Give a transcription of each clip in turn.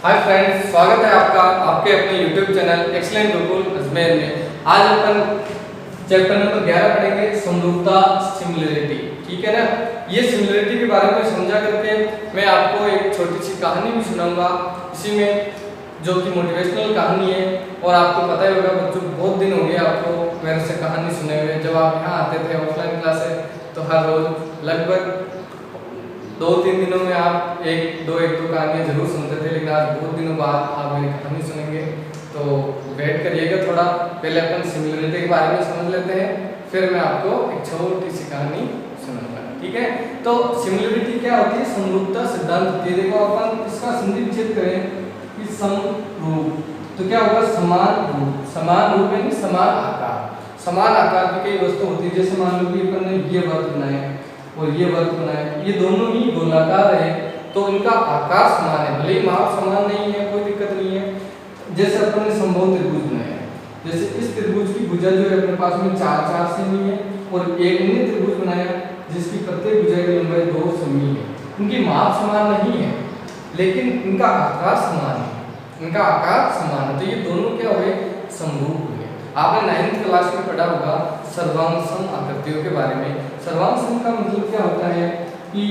Hi friends, स्वागत है आपका आपके अपने YouTube channel excellent Gurukul Ajmer में। आज अपन चैप्टर नंबर 11 पढ़ेंगे, समरूपता सिमिलरिटी। ठीक है ना। ये सिमिलरिटी के बारे में समझा करके मैं आपको एक छोटी सी कहानी भी सुनाऊंगा इसी में, जो कि मोटिवेशनल कहानी है। और आपको पता ही होगा बच्चों, बहुत दिन हो गए आपको मेरे से कहानी सुने हुए। जब आप यहाँ आते थे ऑफलाइन क्लास है तो हर रोज लगभग 2-3 दिनों में आप एक दो कहानियाँ जरूर सुनते थे, लेकिन आज बहुत दिनों बाद आप मेरी कहानी सुनेंगे तो वेट करिएगा थोड़ा। पहले अपन सिमिलरिटी के बारे में समझ लेते हैं, फिर मैं आपको एक छोटी सी कहानी सुनाऊंगा। ठीक है। तो सिमिलरिटी क्या होती है? समरूपता सिद्धांत होती है। देखो अपन इसका संधि विच्छेद करें कि समरूप तो क्या होगा? समान रूप। समान रूप यानी समान आकार। समान आकार की कई वस्तु होती है, जैसे मान लो कि अपन ने ये वर्ग बनाए और ये वर्ग बनाए, ये दोनों ही गोलाकार है तो इनका आकार समान है, भले ही माप समान नहीं है, कोई दिक्कत नहीं है। जैसे अपन ने समबाहु त्रिभुज बनाया, जैसे इस त्रिभुज की भुजा जो है अपने पास में 4 सेमी है, और एक अन्य त्रिभुज बनाया जिसकी प्रत्येक भुजा की लंबाई 2 सेमी है। इनकी माप समान नहीं है लेकिन इनका आकार समान है। इनका आकार समान है तो ये दोनों क्या हुए? समरूप हुए। आपने 9th क्लास में पढ़ा होगा सर्वांगसम आकृतियों के बारे में। सर्वांगसम का मतलब क्या होता है कि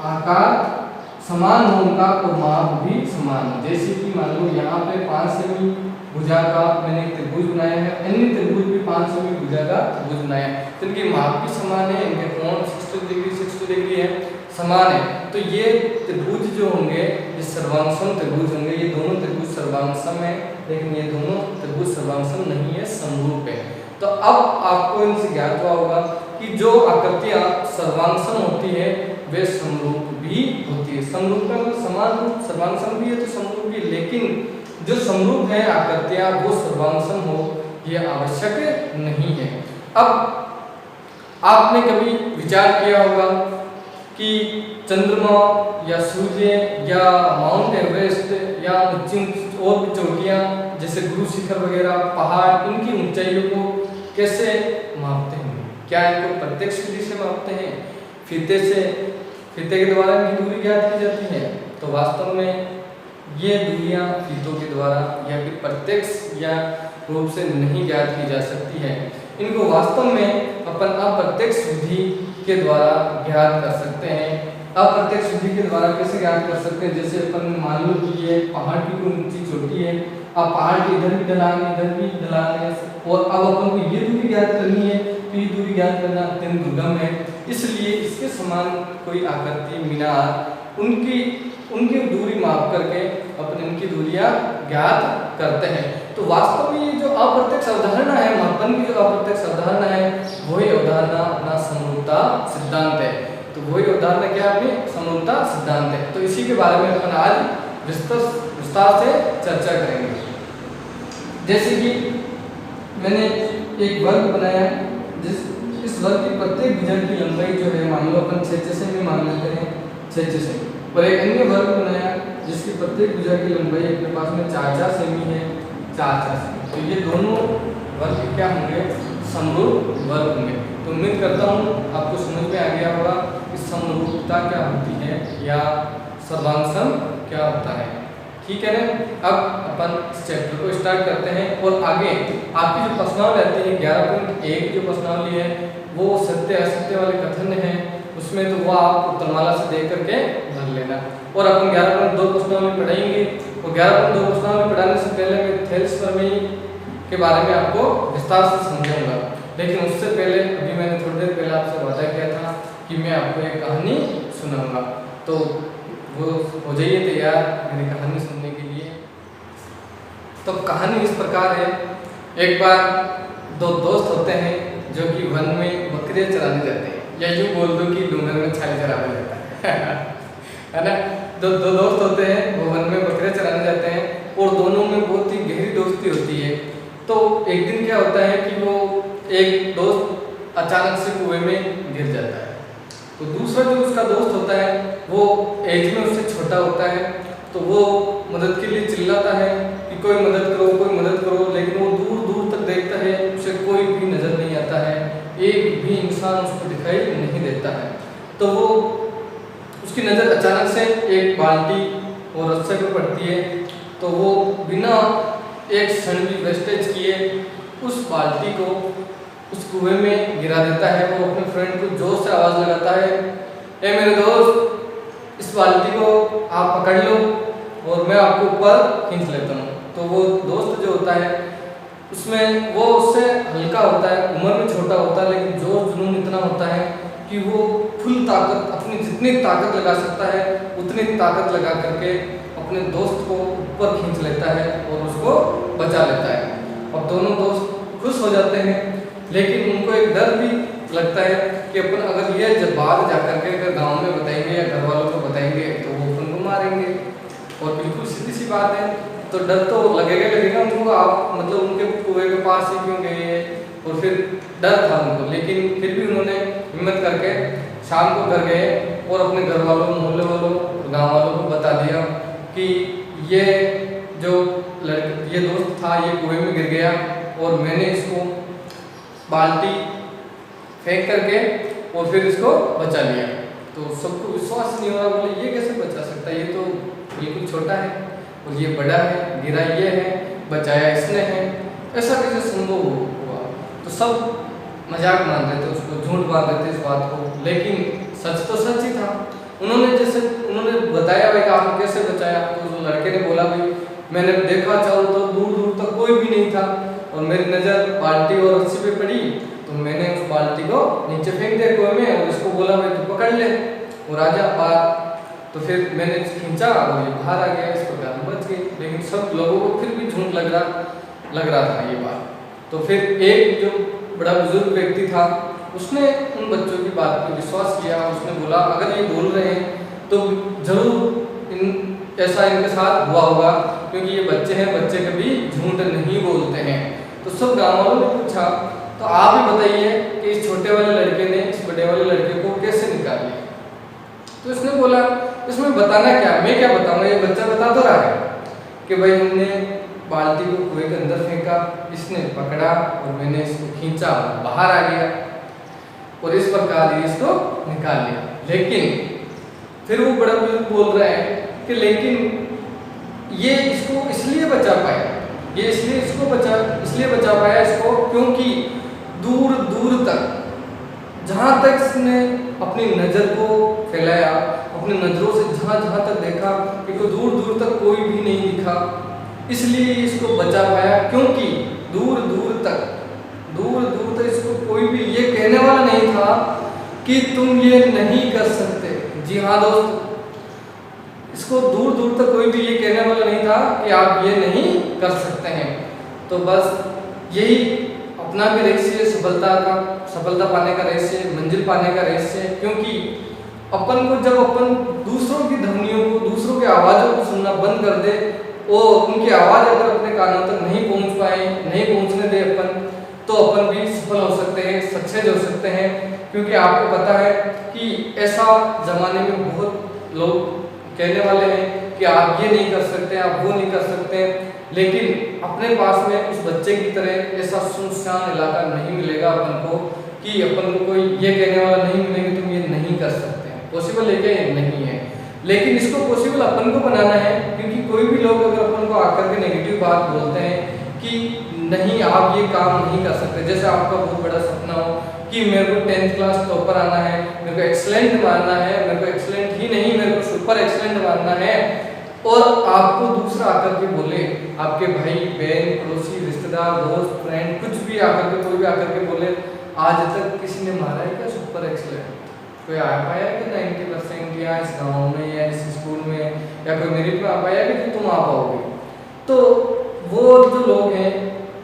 आकार समान हो उनका और माप भी समान हो। जैसे कि मान लो यहाँ पे 5 सेमी भुजा का मैंने एक त्रिभुज बनाया है, अन्य त्रिभुज भी 5 सेमी भुजा का त्रिभुज बनाया है, तो इनके माप भी समान है, इनके कोण 60 डिग्री है, समान है। तो ये त्रिभुज जो होंगे ये सर्वांगसम त्रिभुज होंगे। ये दोनों त्रिभुज सर्वांगसम है, लेकिन ये दोनों त्रिभुज सर्वांगसम नहीं है, समरूप है। तो अब आपको इनसे ज्ञात हुआ होगा कि जो आकृतियां सर्वांगसम होती है वे समरूप भी होती है। समरूप का मतलब समान रूप, सर्वांगसम भी है तो समरूप भी, लेकिन जो समरूप है आकृतियां वो सर्वांगसम हो ये आवश्यक नहीं है। अब आपने कभी विचार किया होगा कि चंद्रमा या सूर्य या माउंट एवरेस्ट या ऊंची और भी चोटियां जैसे गुरु शिखर वगैरह पहाड़, इनकी ऊंचाइयों को कैसे मापते हैं? क्या इनको प्रत्यक्ष विधि से मापते हैं? फीते से, फीते के द्वारा इनकी दूरी ज्ञात की जाती है? तो वास्तव में ये दूरियां फीतों के द्वारा या फिर प्रत्यक्ष या रूप से नहीं ज्ञात की जा सकती है। इनको वास्तव में अपन अप्रत्यक्ष विधि के द्वारा ज्ञात कर सकते हैं। अप्रत्यक्ष विधि के द्वारा कैसे ज्ञात कर सकते हैं? जैसे अपन मान लो कि ये पहाड़ की कोई ऊंची चोटी है, अब पहाड़ के इधर भी ढलान है, इधर भी ढलान है, और अब अपन को ये दूरी ज्ञात करनी है, तो ये दूरी ज्ञात करना अत्यंत दुर्गम है। इसलिए इसके समान कोई आकृति मीनार उनकी दूरी माप करके अपन इनकी दूरियां ज्ञात करते हैं। तो वास्तव में ये जो अप्रत्यक्ष अवधारणा है, मापन की जो अप्रत्यक्ष अवधारणा है, वही अवधारणा अपना समरूपता सिद्धांत है। तो वही अवधारणा क्या है? समरूपता सिद्धांत है। तो इसी के बारे में अपन आज विस्तार से चर्चा करेंगे। जैसे कि मैंने एक वर्ग बनाया, इस वर्ग की प्रत्येक भुजा की लंबाई जो है मान लो अपन 6 सेमी मान लेते हैं, 6 सेमी, और एक अन्य वर्ग बनाया जिसकी प्रत्येक भुजा की लंबाई अपने पास में 4 सेमी है, 4 सेमी। तो ये दोनों वर्ग क्या होंगे? समरूप वर्ग होंगे। तो उम्मीद करता हूँ आपको समझ में आ गया होगा कि समरूपता क्या होती है या सर्वांगसम क्या होता है। ठीक है ना। अब अपन इस चैप्टर को स्टार्ट करते हैं और आगे आपकी जो प्रश्नावली रहती है 11.1 जो प्रश्नावली है वो सत्य असत्य वाले कथन है, उसमें तो वो आप उत्तरमाला से देख करके भर लेना। और अपन 11.2 प्रश्नावली पढ़ाएंगे, और 11.2 प्रश्नावली पढ़ाने से पहले मैं थेल्स प्रमेय के बारे में आपको विस्तार से समझाऊंगा। लेकिन उससे पहले अभी मैंने थोड़ी देर पहले आपसे वादा किया था कि मैं आपको एक कहानी सुनाऊंगा, तो वो हो जाइए तैयार मेरी कहानी सुनने के लिए। तो कहानी इस प्रकार है। एक बार 2 दोस्त होते हैं जो कि वन में बकरियां चराने जाते हैं, या यूँ बोल दो कि डूंगर में छाली चराने जाता है ना। दो दोस्त होते हैं, वो वन में बकरियां चराने जाते हैं और दोनों में बहुत ही गहरी दोस्ती होती है। तो एक दिन क्या होता है कि वो एक दोस्त अचानक से कुएं में गिर जाता है, तो दूसरा जो उसका दोस्त होता है वो एज में उससे छोटा होता है, तो वो मदद के लिए चिल्लाता है कि कोई मदद करो, कोई मदद करो, लेकिन वो दूर दूर तक देखता है, उसे कोई भी नज़र नहीं आता है, एक भी इंसान उसको दिखाई नहीं देता है। तो वो उसकी नज़र अचानक से एक बाल्टी और अच्छे पे पड़ती है, तो वो बिना एक क्षण भी वेस्टेज किए उस बाल्टी को उस कुएं में गिरा देता है। वो अपने फ्रेंड को जोर से आवाज़ लगाता है, ए मेरे दोस्त, इस बाल्टी को आप पकड़ लो और मैं आपको ऊपर खींच लेता हूँ। तो वो दोस्त जो होता है उसमें वो उससे हल्का होता है, उम्र में छोटा होता है, लेकिन जोर जुनून इतना होता है कि वो फुल ताकत, अपनी जितनी ताकत लगा सकता है उतनी ताकत लगा करके अपने दोस्त को ऊपर खींच लेता है और उसको बचा लेता है। अब दोनों दोस्त खुश हो जाते हैं, लेकिन उनको एक डर भी लगता है कि अपन अगर ये जब बाहर जा करके अगर गाँव में बताएंगे या घर वालों को बताएंगे तो वो अपन को मारेंगे। और बिल्कुल सीधी सी बात है, तो डर तो लगेगा उनको, आप मतलब उनके कुएं के पास ही क्यों गए, और फिर डर था उनको। लेकिन फिर भी उन्होंने हिम्मत करके शाम को घर गए और अपने घर वालों, मोहल्ले वालों, गांव वालों को बता दिया कि ये जो ये दोस्त था ये कुएं में गिर गया और मैंने इसको बाल्टी फेंक करके और फिर इसको बचा लिया। तो सबको विश्वास नहीं हो रहा, बोले ये कैसे बचा सकता है, ये तो बिल्कुल छोटा है और ये बड़ा है, गिरा ये है, बचाया इसने है, ऐसा कैसे संभव हुआ। तो सब मजाक मान रहे थे उसको, झूठ मान रहे थे इस बात को, लेकिन सच तो सच ही था। उन्होंने बताया भाई आपने कैसे बचाया, तो उस लड़के ने बोला भाई मैंने देखा चारों तरफ, दूर दूर तक कोई भी नहीं था और मेरी नज़र बाल्टी और रस्सी पे पड़ी, तो मैंने उस बाल्टी को नीचे फेंक दिया कुएं में और इसको बोला भाई तू पकड़ ले और आजा बाहर। तो फिर मैंने खींचा और ये बाहर आ गया, इस प्रकार बच गई। लेकिन सब लोगों को फिर भी झूठ लग रहा था ये बात। तो फिर एक जो बड़ा बुजुर्ग व्यक्ति था उसने उन बच्चों की बात पर विश्वास किया। उसने बोला अगर ये बोल रहे हैं तो जरूर ऐसा इनके साथ हुआ होगा, क्योंकि ये बच्चे हैं, बच्चे कभी झूठ नहीं बोलते हैं। तो सब गाँव वालों ने पूछा तो आप ही बताइए कि इस छोटे वाले लड़के ने इस बड़े वाले लड़के को कैसे निकाल लिया। तो इसने बोला इसमें बताना क्या, मैं क्या बताऊंगा, ये बच्चा बता तो रहा है कि भाई हमने बाल्टी को कुएं के अंदर फेंका, इसने पकड़ा और मैंने इसको खींचा, बाहर आ गया और इस प्रकार ये इसको निकाल लिया। लेकिन फिर वो बड़ा बुजुर्ग बोल रहा है कि लेकिन ये इसको इसलिए बचा पाया, ये इसलिए बचा पाया इसको क्योंकि दूर दूर तक, जहाँ तक इसने अपनी नज़र को फैलाया, अपनी नज़रों से जहाँ तक देखा कि दूर दूर तक कोई भी नहीं दिखा, इसलिए इसको बचा पाया। क्योंकि दूर दूर तक इसको कोई भी ये कहने वाला नहीं था कि तुम ये नहीं कर सकते। जी हाँ दोस्त, इसको दूर दूर तक कोई भी ये कहने वाला नहीं था कि आप ये नहीं कर सकते हैं। तो बस यही अपना भी रहस्य, सफलता पाने का रहस्य, मंजिल पाने का रहस्य। क्योंकि अपन को जब अपन दूसरों की ध्वनियों को, दूसरों की आवाज़ों को सुनना बंद कर दे और उनकी आवाज़ अगर अपने कानों तक नहीं पहुंचने दे अपन, तो अपन भी सफल हो सकते हैं, सक्सेस हो सकते हैं। क्योंकि आपको पता है कि ऐसा ज़माने में बहुत लोग कहने वाले हैं कि आप ये नहीं कर सकते, आप वो नहीं कर सकते, लेकिन अपने पास में उस बच्चे की तरह ऐसा सुनसान इलाका नहीं मिलेगा अपन को कि अपन को कोई ये कहने वाला नहीं मिलेगा तुम ये नहीं कर सकते। पॉसिबल है क्या? नहीं है। लेकिन इसको पॉसिबल अपन को बनाना है, क्योंकि कोई भी लोग अगर अपन को आकर के नेगेटिव बात बोलते हैं कि नहीं आप ये काम नहीं कर सकते, जैसे आपका बहुत बड़ा सपना हो कि मेरे को 10th क्लास टॉपर आना है, मेरे को एक्सलेंट मारना है, मेरे को एक्सलेंट ही नहीं मेरे को सुपर एक्सलेंट मारना है, और आपको दूसरा आकर के बोले, आपके भाई बहन पड़ोसी रिश्तेदार दोस्त फ्रेंड कुछ भी आकर के, कोई भी आकर के बोले आज तक किसी ने मारा है क्या सुपर एक्सलेंट? कोई आ पाया कि 90% या इस गाँव में या इस स्कूल में या कोई मेरिट में आ पाया कि तुम आ पाओगे? तो वो जो लोग हैं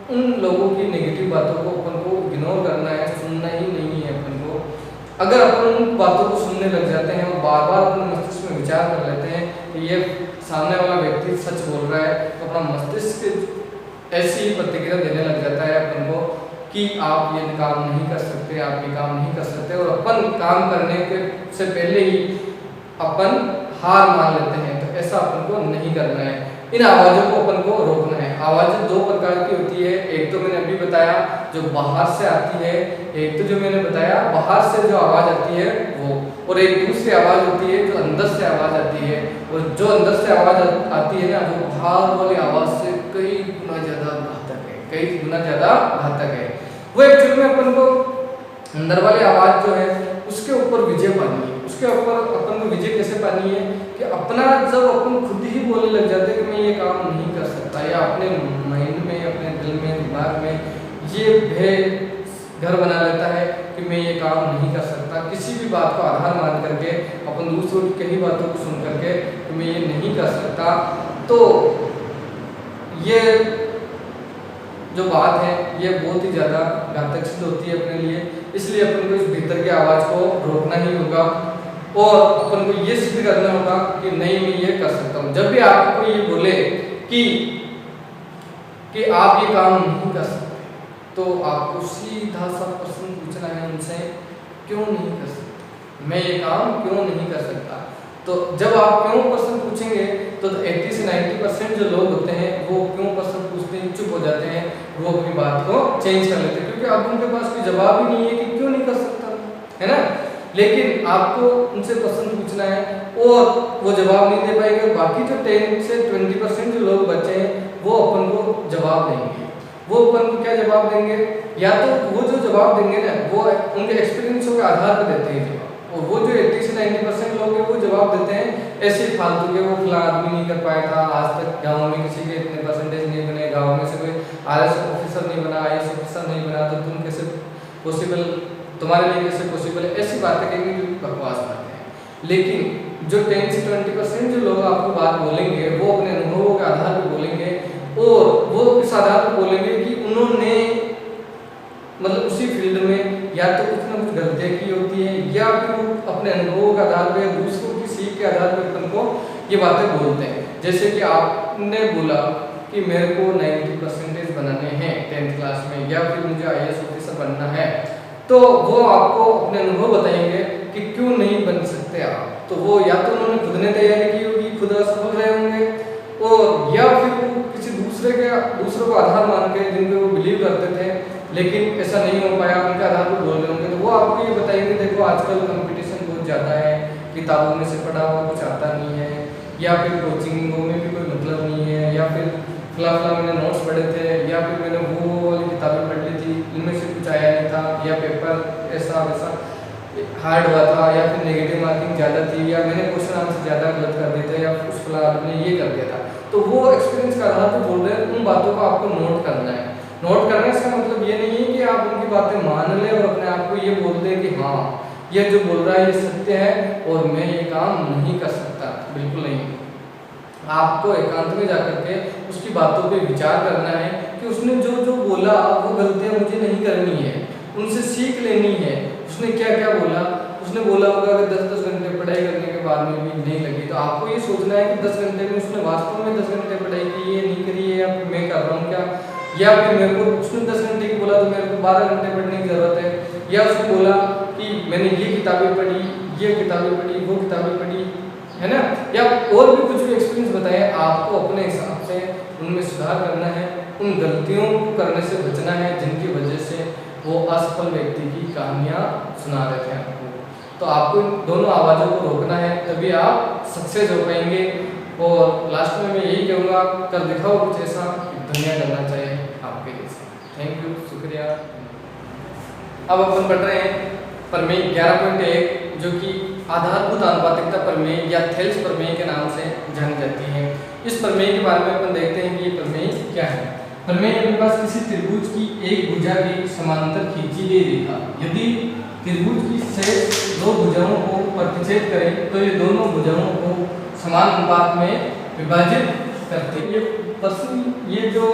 उन लोगों की नेगेटिव बातों को अपन को इग्नोर करना है, सुनना ही नहीं है अपन को। अगर अपन उन बातों को सुनने लग जाते हैं और बार बार अपने मस्तिष्क में विचार कर लेते हैं कि ये सामने वाला व्यक्ति सच बोल रहा है, तो अपना मस्तिष्क ऐसी प्रतिक्रिया देने लग जाता है अपन को कि आप ये काम नहीं कर सकते, आप ये काम नहीं कर सकते, और अपन काम करने के से पहले ही अपन हार मान लेते हैं। तो ऐसा अपन को नहीं करना है, इन आवाज़ों को अपन को रोकना है। आवाज़ें दो प्रकार की होती है। एक तो मैंने अभी बताया जो बाहर से आती है, एक तो जो मैंने बताया बाहर से जो आवाज़ आती है वो, और एक दूसरी आवाज़ होती है जो अंदर से आवाज़ आती है। और जो अंदर से आवाज़ आती है ना, वो बाहर वाली आवाज़ से कई गुना ज़्यादा घातक है, कई गुना ज़्यादा घातक है। वो एक्चुअली में अपन को अंदर वाली आवाज़ जो है उसके ऊपर विजय पानी है। उसके ऊपर अपन को विजय कैसे पानी है कि अपना जब अपन खुद ही बोलने लग जाते हैं कि मैं ये काम नहीं कर सकता, या अपने माइंड में, अपने दिल में, दिमाग में ये भय घर बना लेता है कि मैं ये काम नहीं कर सकता, किसी भी बात को आधार मान करके अपन दूसरों की कई बातों को सुन करके कि मैं ये नहीं कर सकता, तो ये जो बात है ये बहुत ही ज़्यादा घातक सिद्ध होती है अपने लिए। इसलिए अपन को इस भीतर की आवाज़ को रोकना ही होगा और अपन को ये सिद्ध करना होगा कि नहीं, मैं ये कर सकता हूँ। जब भी आपको ये बोले कि आप ये काम नहीं कर सकते, तो आपको सीधा सा प्रश्न पूछना है उनसे, क्यों नहीं कर सकते, मैं ये काम क्यों नहीं कर सकता। तो जब आप क्यों प्रश्न पूछेंगे तो 80 से 90% जो लोग होते हैं वो क्यों प्रश्न पूछते हैं, चुप हो जाते हैं, वो अपनी बात को चेंज कर लेते हैं, क्योंकि अब उनके पास कोई जवाब ही नहीं है कि क्यों नहीं कर सकता, है ना। लेकिन आपको उनसे प्रश्न पूछना है और वो जवाब नहीं दे पाएंगे। बाकी जो 10 से 20% जो लोग बचे हैं वो अपन को जवाब देंगे। वो अपन को क्या जवाब देंगे, या तो वो जो जवाब देंगे ना वो उनके एक्सपीरियंसों के आधार पर देते हैं जवाब, और वो जो 80 से 90% लोग हैं वो जवाब देते हैं ऐसे फालतू के, वो फला आदमी नहीं कर पाया था, आज तक गांव में किसी के इतने परसेंटेज नहीं बने, गांव में से कोई आरएस ऑफिसर नहीं बना, आईएएस ऑफिसर नहीं बना, तो तुम कैसे पॉसिबल, तुम्हारे लिए कैसे पॉसिबल है, ऐसी बातें कहेंगे जो बकवास बातें हैं। लेकिन जो 10 से 20% जो लोग आपको बात बोलेंगे वो अपने अनुभवों के आधार पर बोलेंगे, और वो इस आधार पर बोलेंगे कि उन्होंने मतलब उसी फील्ड में या तो कुछ ना कुछ गलतियाँ की होती हैं, या फिर अपने अनुभवों के आधार पर, दूसरों की सीख के आधार पर अपन को ये बातें बोलते हैं। जैसे कि आपने बोला कि मेरे को 90% बनाने हैं 10th क्लास में, या फिर मुझे आईएएस ऑफिसर बनना है, तो वो आपको अपने अनुभव बताएंगे कि क्यों नहीं बन सकते आप। तो वो या तो उन्होंने खुद ने तैयारी की होगी, खुद असफल रहे होंगे, और या फिर वो किसी दूसरों को आधार मान के जिन पे वो बिलीव करते थे लेकिन ऐसा नहीं हो पाया, उनके आधार पर बोल रहे होंगे, तो वो आपको ये बताएंगे देखो आजकल कंपटीशन बहुत ज़्यादा है, किताबों में से पढ़ा हुआ कुछ आता नहीं है, या फिर कोचिंगों में भी कोई मतलब नहीं है, या फिर फला मैंने नोट्स पढ़े थे, या फिर मैंने वो वाली किताबें पढ़ ली थी, इनमें से कुछ आया नहीं था, या पेपर ऐसा वैसा हार्ड हुआ था, या फिर नेगेटिव मार्किंग ज़्यादा थी, या मैंने क्वेश्चन आंसर ज़्यादा गलत कर दिए थे, या उस फला ने ये कर दिया था। तो वो एक्सपीरियंस का आधार पर बोल रहे हैं, उन बातों को आपको नोट करना है। नोट करने से मतलब ये नहीं है कि आप उनकी बातें मान लें और अपने आप को ये बोल दें कि हाँ ये जो बोल रहा है ये सत्य है और मैं ये काम नहीं कर सकता, बिल्कुल नहीं। आपको एकांत में जाकर के उसकी बातों पे विचार करना है कि उसने जो जो बोला वो गलतियाँ मुझे नहीं करनी है, उनसे सीख लेनी है। उसने क्या क्या बोला, उसने बोला होगा अगर 10-10 घंटे पढ़ाई करने के बाद में भी नहीं लगी, तो आपको ये सोचना है कि 10 घंटे में उसने वास्तव में 10 घंटे पढ़ाई की है, नहीं करी है, या फिर मैं कर रहा हूँ क्या, या फिर मेरे को उसने 10 घंटे की बोला तो मेरे को 12 घंटे पढ़ने की ज़रूरत है, या उसने बोला कि मैंने ये किताबें पढ़ी, ये किताबें पढ़ी, वो किताबें पढ़ी, है ना, या और भी कुछ भी एक्सपीरियंस बताए, आपको अपने हिसाब से उनमें सुधार करना है, उन गलतियों को करने से बचना है जिनकी वजह से वो असफल व्यक्ति की कहानियाँ सुना रहे थे आपको। तो आपको इन दोनों आवाज़ों को रोकना है, तभी आप सक्सेस हो पाएंगे। और लास्ट में मैं यही कहूँगा, कर दिखाओ कुछ ऐसा दुनिया करना चाहिए आपके जैसे। थैंक यू, शुक्रिया। अब अपन पढ़ रहे हैं प्रमेय 11.1 जो कि आधारभूत आनुपातिकता प्रमेय या थेल्स प्रमेय के नाम से जानी जाती है। इस प्रमेय के बारे में अपन देखते हैं कि ये प्रमेय क्या है। प्रमेय अपने पास किसी त्रिभुज की एक भुजा के समांतर खींची गई रेखा यदि त्रिभुज की शेष दो भुजाओं को प्रतिच्छेद करें तो ये दोनों भुजाओं को समान अनुपात में विभाजित करते हैं। ये प्रश्न, ये जो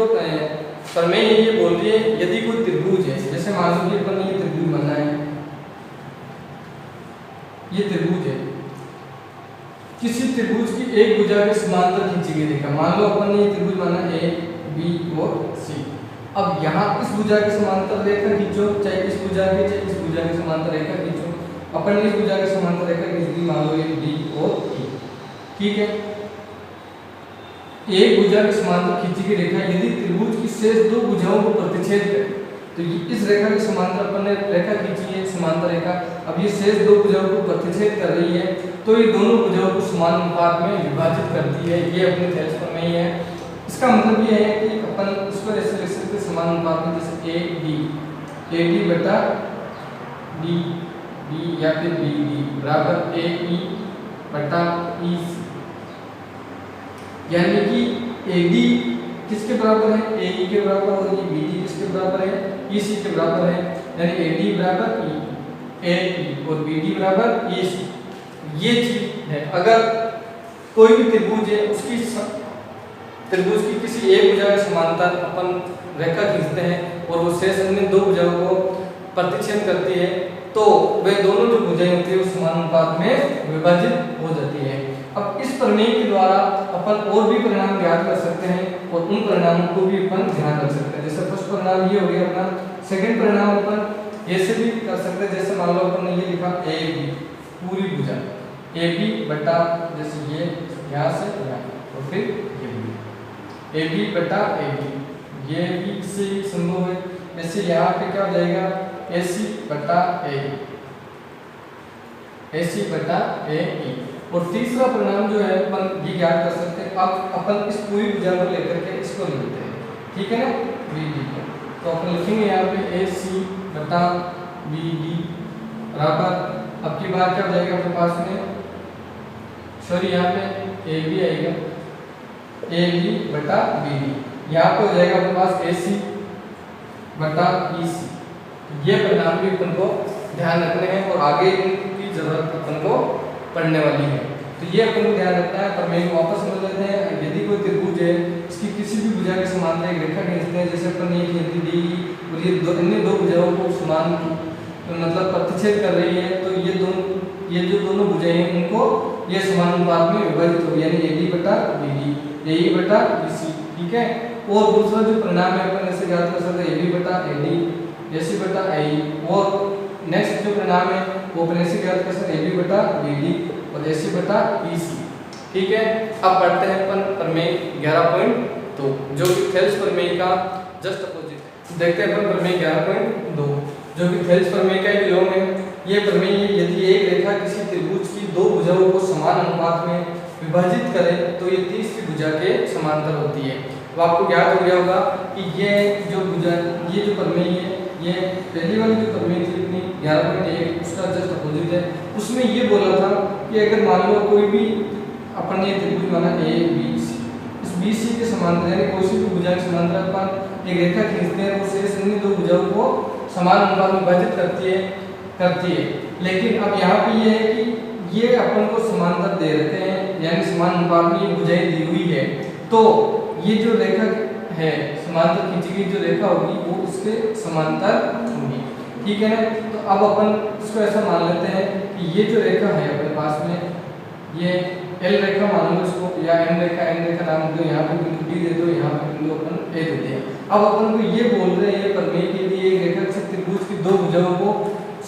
प्रमेय है ये बोल रही है यदि कोई त्रिभुज है, जैसे मान लीजिए अपन ये त्रिभुज बनना है, ये त्रिभुज है, किसी त्रिभुज की एक भुजा के समांतर खींची गई रेखा, मान लो अपन ने ये त्रिभुज बना ए बी और सी। अब यहाँ इस भुजा के समांतर रेखा खींचो, चाहे इस भुजा के चाहे इस भुजा के समांतर रेखा खींचो। अपन ने इस भुजा के समांतर रेखा खींच दी, मान लो ये डी और ई, ठीक है। एक भुजा के समांतर खींची गई रेखा यदि त्रिभुज की शेष दो भुजाओं को प्रतिच्छेद करे, तो इस रेखा के समांतर अपन ने रेखा खींची है, समांतर रेखा। अब ये शेष दो भुजाओं को प्रतिच्छेद कर रही है, तो ये दोनों भुजाओं को समान अनुपात में विभाजित करती है। ये अपने थेल्स प्रमेय है। इसका मतलब ये है कि अपन इसको ऐसे लिख सकते हैं समान अनुपात में, जैसे ए डी बटा डी डी या फिर बी डी बराबर ए ई बटा ई सी, यानी कि ए डी किसके बराबर है, ए ई के बराबर, और ये बी डी किसके बराबर है, ई सी के बराबर है। यानी ए डी बराबर ए ई और बी डी बराबर ई सी। ये चीज है। अगर कोई भी त्रिभुज है, उसकी त्रिभुज की किसी एक भुजा के समांतर अपन रेखा खींचते हैं और वो शेष अन्य दो भुजाओं को प्रतिच्छेद करती है, तो वे दोनों जो भुजाएं होती है वो समान अनुपात में विभाजित हो जाती है। अब इस प्रमेय के द्वारा अपन और भी परिणाम ज्ञात कर सकते हैं और उन परिणामों को भी अपन ध्यान रख सकते हैं। जैसे फर्स्ट परिणाम ये हो गया अपना, सेकंड परिणाम अपन ऐसे भी कर सकते हैं। जैसे मान लो अपन ने ये लिखा ए बी पूरी भुजा ए बी बटा, जैसे ये यहाँ से यहाँ और फिर ए बी बटा ए बी, ये भी इससे संभव है। जैसे यहाँ पे क्या हो जाएगा, ए सी बटा ए सी बटा ए ई। और तीसरा परिणाम जो है अपन ये ज्ञात कर सकते हैं। अब अपन इस पूरी भुजा को लेकर के इसको लिखते हैं, ठीक है ना, बी डी को। तो अपन लिखेंगे यहाँ पे ए सी बटा बी डी बराबर, अब की बार क्या हो जाएगा अपने पास में, सॉरी यहाँ पे ए बी आएगा, ए बी बटा बी डी। यहाँ पे हो जाएगा अपने पास ए सी बटा ई सी। ये परिणाम भी अपन को ध्यान रखने हैं और आगे इनकी जरूरत अपन को पढ़ने वाली है, तो ये अपन को ध्यान रखना है। प्रमेय को वापस समझ लेते हैं। यदि कोई त्रिभुज है, इसकी किसी भी भुजा के समांतर एक रेखा खींचते हैं, जैसे अपन ये खींची डी और ये अन्य दो भुजाओं को समान मतलब प्रतिच्छेद कर रही है, तो ये जो दोनों भुजाएं हैं उनको ये समान अनुपात में विभाजित होगी, यानी ए डी बटा बी डी, ए ई बटा बी सी, ठीक है। और दूसरा जो परिणाम है अपन ऐसे ज्ञात कर सकते हैं, ए बी बटा ए डी, ए सी बटा ए ई। और नेक्स्ट जो परिणाम है वो अपन ऐसे ज्ञात कर सकते हैं, ए बी बटा बी डी और ए सी बटा ई सी, ठीक है। अब पढ़ते हैं अपन प्रमेय 11.2 जो कि थेल्स प्रमेय का जस्ट अपोजिट है। देखते हैं अपन प्रमेय 11.2 जो कि थेल्स प्रमेय का एक विलोम है। ये प्रमेय यदि एक रेखा किसी त्रिभुज की दो भुजाओं को समान अनुपात में विभाजित करे तो ये तीसरी भुजा के समांतर होती है। तो आपको ज्ञात हो गया होगा कि ये जो प्रमेय है, ये पहली वाली जो प्रमेय थी अपनी 11.1 उसका जस्ट अपोजिट है। उसमें ये बोला था कि अगर मान लो कोई भी अपन ने त्रिभुज माना ए बी सी, इस बी सी के समांतर यानी कोई सी भी भुजा के समांतर अपन एक रेखा खींचते हैं, वो शेष अन्य दो भुजाओं को समान अनुपात में विभाजित करती है। लेकिन अब यहाँ पे ये है कि ये अपन को समांतर दे रखे हैं, यानी समान अनुपात में ये भुजाएं दी हुई है, तो ये जो रेखा है समांतर खींची गई जो रेखा होगी वो उसके समांतर होगी, ठीक है ना। तो अब अपन इसको ऐसा मान लेते हैं कि ये जो रेखा है अपने पास में, ये एल रेखा मान लो इसको, या एन रेखा नाम दो, यहाँ पे बिंदु डी दे दो, यहाँ पे बिंदु अपन ए दे दिया। अब अपन को ये बोल रहे हैं प्रमेय के लिए एक रेखा से त्रिभुज की दो भुजाओं को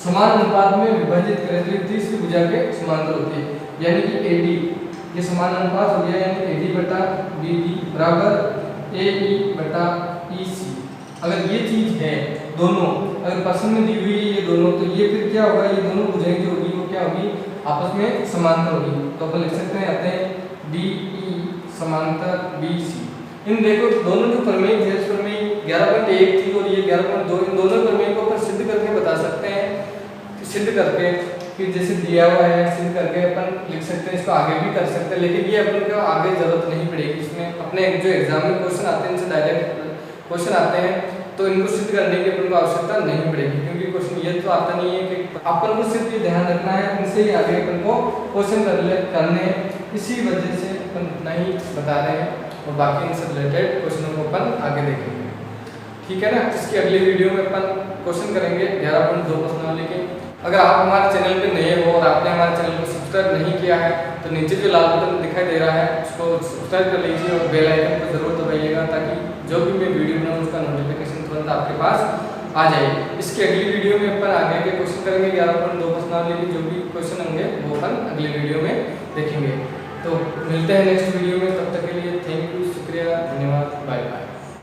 समान अनुपात में विभाजित करें तो तीसरी भुजा के समांतर होती है, यानी कि ए डी ये समान अनुपात हो गया, यानी ए डी बटा बी डी बराबर ए ई बटा ई सी। अगर ये चीज है दोनों, अगर प्रश्न में दी हुई है ये दोनों, तो ये फिर क्या होगा, ये दोनों भुजाएं जो होगी वो क्या होगी, आपस में समांतर होगी। तो अपन लिख सकते हैं आते हैं डी ई समांतर बी सी। इन देखो दोनों जो प्रमेय थे, इस प्रमेय 11.1 थी और ये 11.2, इन दोनों प्रमेय को अपन सिद्ध करके बता सकते हैं। सिद्ध करके कि जैसे दिया हुआ है सिद्ध करके अपन लिख सकते हैं, इसको आगे भी कर सकते हैं, लेकिन ये अपन को आगे जरूरत नहीं पड़ेगी। इसमें अपने जो एग्जाम में क्वेश्चन आते हैं इनसे डायरेक्ट क्वेश्चन आते हैं, तो इनको सिद्ध करने की अपन को आवश्यकता नहीं पड़ेगी, क्योंकि क्वेश्चन ये तो आता नहीं है कि अपन को सिर्फ ये ध्यान रखना है, इनसे ही आगे अपन को क्वेश्चन करने हैं। इसी वजह से अपन इतना ही बता रहे हैं और बाकी इनसे रिलेटेड क्वेश्चनों को अपन आगे देखेंगे, ठीक है ना। इसकी अगली वीडियो में अपन क्वेश्चन करेंगे 11.2 प्रश्नावली के। अगर आप हमारे चैनल पे नए हो और आपने हमारे चैनल को सब्सक्राइब नहीं किया है तो नीचे जो लाल बटन दिखाई दे रहा है उसको सब्सक्राइब कर लीजिए और बेल आइकन को जरूर दबाइएगा, ताकि जो भी मैं वीडियो बनाऊँ उसका नोटिफिकेशन तुरंत आपके पास आ जाए। इसकी अगली वीडियो में अपन आगे के क्वेश्चन करेंगे 11.2 प्रश्नावली के जो भी क्वेश्चन होंगे वो अपन अगली वीडियो में देखेंगे। तो मिलते हैं नेक्स्ट वीडियो में, तब तक के लिए थैंक यू। शुक्रिया, धन्यवाद, बाय बाय।